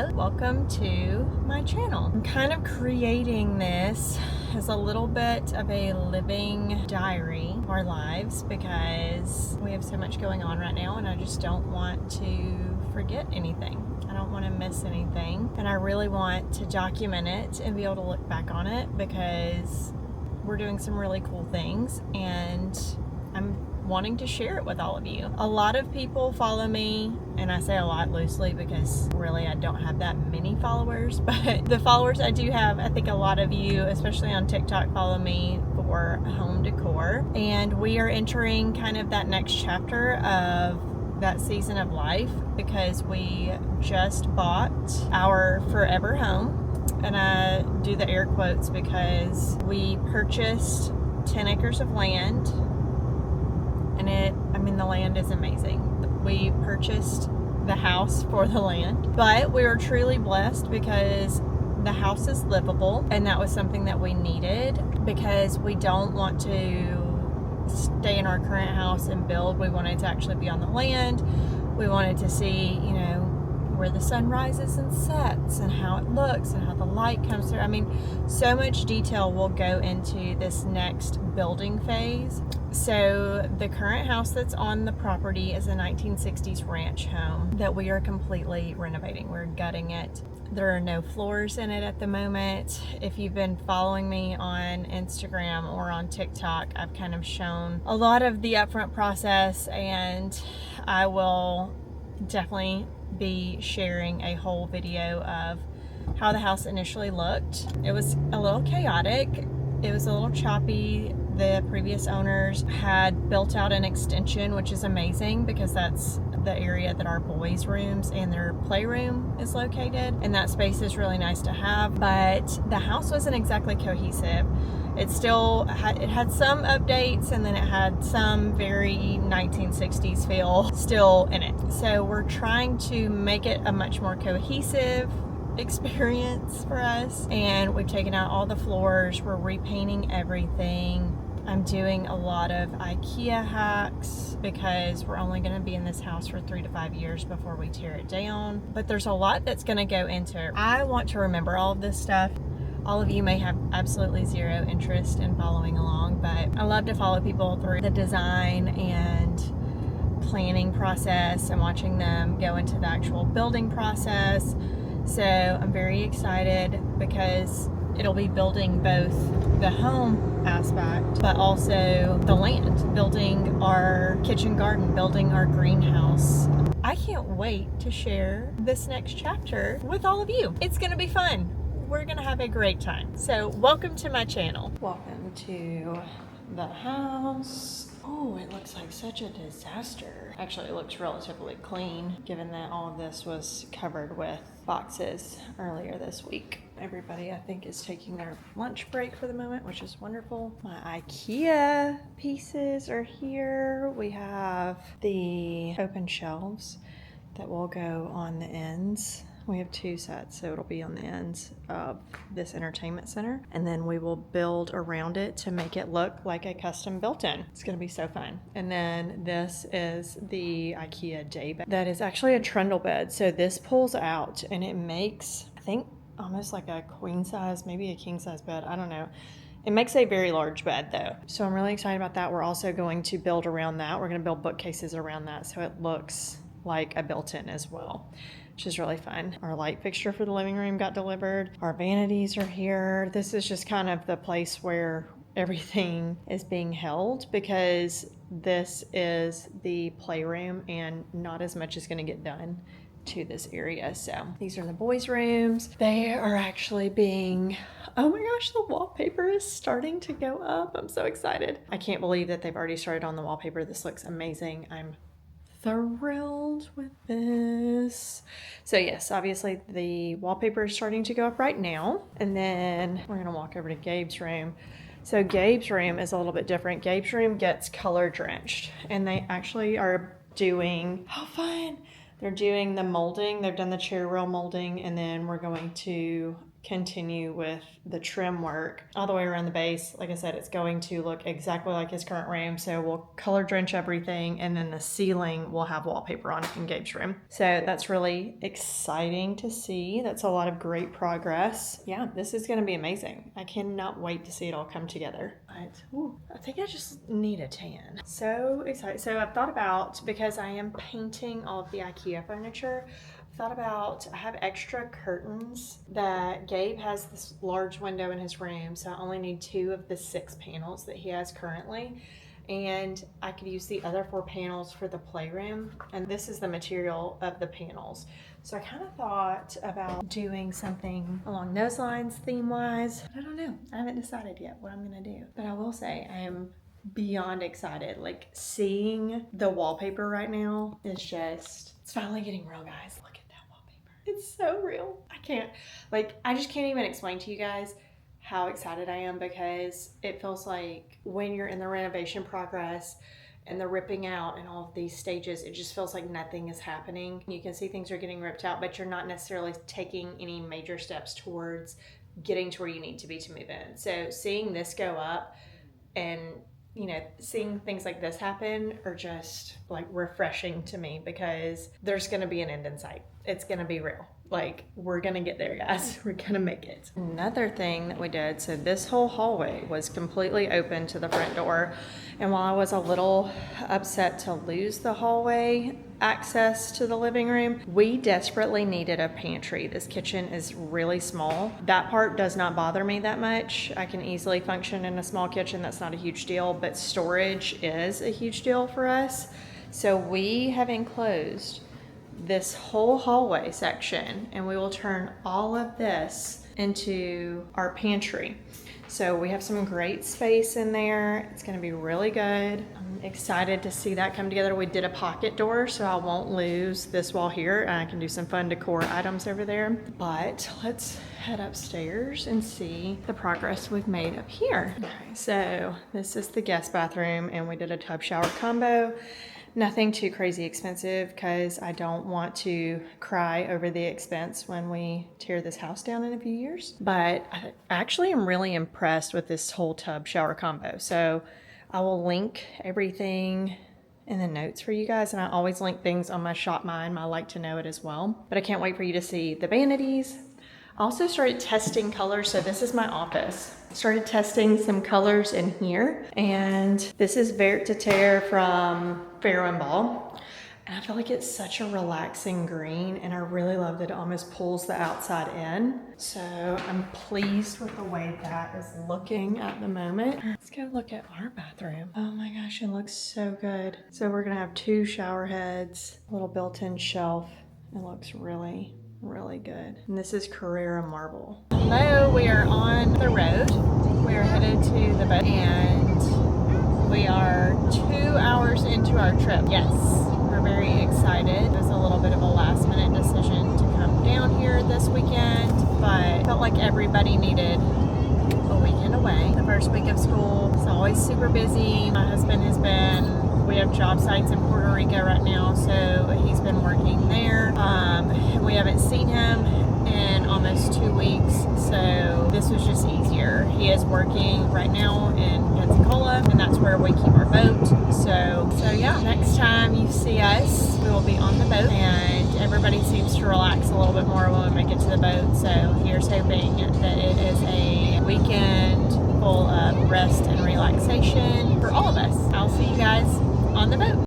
Hello, welcome to my channel. I'm kind of creating this as a little bit of a living diary of our lives because we have so much going on right now and I just don't want to forget anything. I don't want to miss anything, and I really want to document it and be able to look back on it because we're doing some really cool things and I'm wanting to share it with all of you. A lot of people follow me, and I say a lot loosely because really I don't have that many followers, but the followers I do have, I think a lot of you, especially on TikTok, follow me for home decor, and we are entering kind of that next chapter of that season of life because we just bought our forever home, and I do the air quotes because we purchased 10 acres of land. And the land is amazing. We purchased the house for the land, but we were truly blessed because the house is livable, and that was something that we needed because we don't want to stay in our current house and build. We wanted to actually be on the land. We wanted to see, where the sun rises and sets and how it looks and how the light comes through. So much detail will go into this next building phase. So the current house that's on the property is a 1960s ranch home that we are completely renovating. We're gutting it. There are no floors in it at the moment. If you've been following me on Instagram or on TikTok, I've kind of shown a lot of the upfront process, and I will definitely be sharing a whole video of how the house initially looked. It was a little chaotic. It was a little choppy. The previous owners had built out an extension, which is amazing because that's the area that our boys' rooms and their playroom is located, and that space is really nice to have, but the house wasn't exactly cohesive. It had some updates, and then it had some very 1960s feel still in it. So we're trying to make it a much more cohesive experience for us, and we've taken out all the floors. We're repainting everything. I'm doing a lot of IKEA hacks because we're only going to be in this house for 3 to 5 years before we tear it down, but there's a lot that's going to go into it. I want to remember all of this stuff. All of you may have absolutely zero interest in following along, but I love to follow people through the design and planning process and watching them go into the actual building process. So I'm very excited because it'll be building both the home aspect, but also the land, building our kitchen garden, building our greenhouse. I can't wait to share this next chapter with all of you. It's gonna be fun. We're gonna have a great time. So welcome to my channel. Welcome to the house. Oh, it looks like such a disaster. Actually, it looks relatively clean given that all of this was covered with boxes earlier this week. Everybody, I think, is taking their lunch break for the moment, which is wonderful. My IKEA pieces are here. We have the open shelves that will go on the ends. We have 2 sets, so it'll be on the ends of this entertainment center, and then we will build around it to make it look like a custom built-in. It's gonna be so fun. And then this is the IKEA day bed. That is actually a trundle bed, so this pulls out and it makes, I think, almost like a queen size, maybe a king size bed, I don't know. It makes a very large bed though. So I'm really excited about that. We're also going to build around that. We're gonna build bookcases around that so it looks like a built-in as well, which is really fun. Our light fixture for the living room got delivered. Our vanities are here. This is just kind of the place where everything is being held because this is the playroom and not as much is gonna get done to this area. So these are the boys' rooms. They are actually being, oh my gosh, the wallpaper is starting to go up. I'm so excited. I can't believe that they've already started on the wallpaper. This looks amazing. I'm thrilled with this. So yes, obviously the wallpaper is starting to go up right now, and then we're gonna walk over to Gabe's room. So Gabe's room is a little bit different. Gabe's room gets color drenched, and they actually are doing, how fun, they're doing the molding. They've done the chair rail molding, and then we're going to continue with the trim work all the way around the base. Like I said, it's going to look exactly like his current room. So we'll color drench everything, and then the ceiling will have wallpaper on it in Gabe's room. So that's really exciting to see. That's a lot of great progress. Yeah, this is going to be amazing. I cannot wait to see it all come together. But ooh, I think I just need a tan. So excited. So I've thought about, because I am painting all of the IKEA furniture, thought about, I have extra curtains that Gabe has this large window in his room, so I only need 2 of the 6 panels that he has currently, and I could use the other 4 panels for the playroom, and this is the material of the panels. So I kind of thought about doing something along those lines theme wise. I don't know, I haven't decided yet what I'm gonna do, but I will say I am beyond excited. Like, seeing the wallpaper right now is just, it's finally getting real, guys. Look at that wallpaper. It's so real. I just can't even explain to you guys how excited I am, because it feels like when you're in the renovation progress and the ripping out and all of these stages, it just feels like nothing is happening. You can see things are getting ripped out, but you're not necessarily taking any major steps towards getting to where you need to be to move in. So seeing this go up and, you know, seeing things like this happen are just like refreshing to me, because there's going to be an end in sight. It's going to be real. Like, we're going to get there, guys. We're going to make it. Another thing that we did, so this whole hallway was completely open to the front door. And while I was a little upset to lose the hallway access to the living room, we desperately needed a pantry. This kitchen is really small. That part does not bother me that much. I can easily function in a small kitchen. That's not a huge deal, but storage is a huge deal for us. So we have enclosed this whole hallway section, and we will turn all of this into our pantry. So we have some great space in there. It's going to be really good. I'm excited to see that come together. We did a pocket door, so I won't lose this wall here, and I can do some fun decor items over there. But let's head upstairs and see the progress we've made up here. Okay, so this is the guest bathroom, and we did a tub shower combo. Nothing too crazy expensive, because I don't want to cry over the expense when we tear this house down in a few years. But I actually am really impressed with this whole tub shower combo. So I will link everything in the notes for you guys, and I always link things on my ShopMy. I like to know it as well. But I can't wait for you to see the vanities. I also started testing colors. So this is my office. Started testing some colors in here, and this is Vert to Tear from Fair and Ball. And I feel like it's such a relaxing green, and I really love that it almost pulls the outside in. So I'm pleased with the way that is looking at the moment. Let's go look at our bathroom. Oh my gosh, it looks so good. So we're gonna have 2 shower heads, a little built-in shelf. It looks really good. And this is Carrera marble. Hello, we are on the road. We are headed to the boat, and we are 2 hours into our trip. Yes, we're very excited. It was a little bit of a last minute decision to come down here this weekend, but felt like everybody needed a weekend away. The first week of school is always super busy. My husband we have job sites in Puerto Rico right now, so he's been working there. We haven't seen him in almost 2 weeks, so this was just easier. He is working right now in Pensacola, and that's where we keep our boat. So yeah, next time you see us, we will be on the boat, and everybody seems to relax a little bit more when we make it to the boat. So here's hoping that it is a weekend full of rest and relaxation for all of us. I'll see you guys on the boat.